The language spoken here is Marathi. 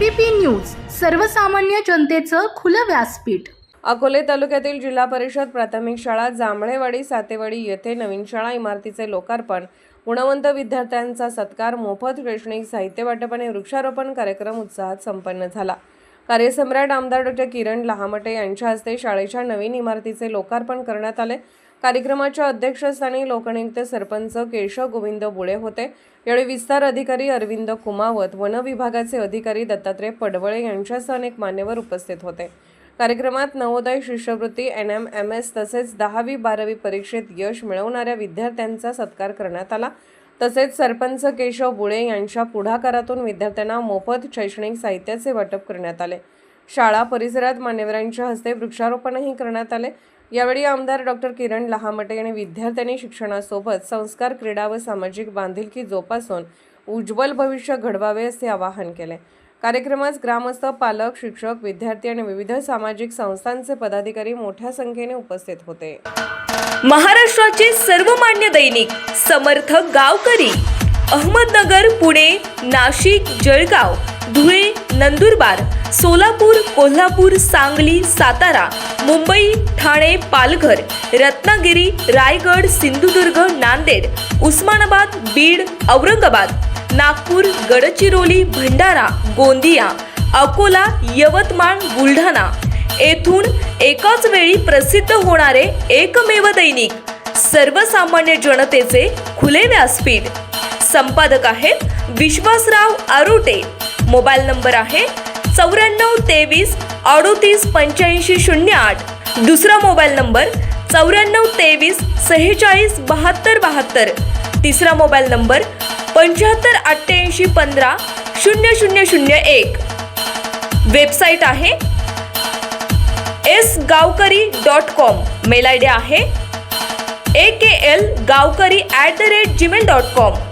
एबीपी न्यूज, सर्वसामान्य जनतेचं खुलं व्यासपीठ। अकोले तालुक्यातील जिल्हा परिषद प्राथमिक शाळा जांभळेवाडी सातेवाडी येथे नवीन शाळा इमारतीचे लोकार्पण, गुणवंत विद्यार्थ्यांचा सत्कार, मोफत शैक्षणिक साहित्य वाटप आणि वृक्षारोपण कार्यक्रम उत्साहात संपन्न झाला। कार्यसम्राट आमदार डॉ. किरण लहामटे यांच्या हस्ते शाळेच्या नवीन इमारतीचे लोकार्पण करण्यात आले। कार्यक्रमाच्या अध्यक्षस्थानी लोकनियुक्त सरपंच केशव गोविंद बुळे होते। यावेळी विस्तार अधिकारी अरविंद कुमावत, वन विभागाचे अधिकारी दत्तात्रय पडवळे यांच्यासह अनेक मान्यवर उपस्थित होते। कार्यक्रमात नवोदय शिष्यवृत्ती, NMMS तसेच 10वी-12वी परीक्षेत यश मिळवणाऱ्या विद्यार्थ्यांचा सत्कार करण्यात आला। तसेच सरपंच केशव बुळे यांच्या पुढाकारातून विद्यार्थ्यांना मोफत शैक्षणिक साहित्याचे वाटप करण्यात आले। शाळा परिसरात मान्यवरांच्या हस्ते वृक्षारोपणही करण्यात आले। यावेळी आमदार डॉ. किरण लहामटे यांनी विद्यार्थ्यांनी शिक्षणासोबत संस्कार, क्रीडा व सामाजिक बांधिलकी जोपासून उज्ज्वल भविष्य घडवावे असे आवाहन केले। कार्यक्रमास ग्रामस्थ, पालक, शिक्षक, विद्यार्थी आणि विविध सामाजिक संस्थांचे पदाधिकारी मोठ्या संख्येने उपस्थित होते। महाराष्ट्राचे सर्वमान्य दैनिक समर्थ गावकरी अहमदनगर, पुणे, नाशिक, जळगाव, धुळे, नंदुरबार, सोलापूर, कोल्हापूर, सांगली, सातारा, मुंबई, ठाणे, पालघर, रत्नागिरी, रायगड, सिंधुदुर्ग, नांदेड, उस्मानाबाद, बीड, औरंगाबाद, नागपूर, गडचिरोली, भंडारा, गोंदिया, अकोला, यवतमाळ, बुलढाणा येथून एकाच वेळी प्रसिद्ध होणारे एकमेव दैनिक, सर्वसामान्य जनतेचे खुले व्यासपीठ। संपादक आहेत विश्वासराव आरोटे। मोबाईल नंबर आहे 9423 38 85 08। दुसरा मोबाईल नंबर 9423 46 72 72। तिसरा मोबाईल नंबर 75 88 15 0001। वेबसाईट आहे sgavkari.com। मेल आयडी आहे aklgavkari@gmail.com।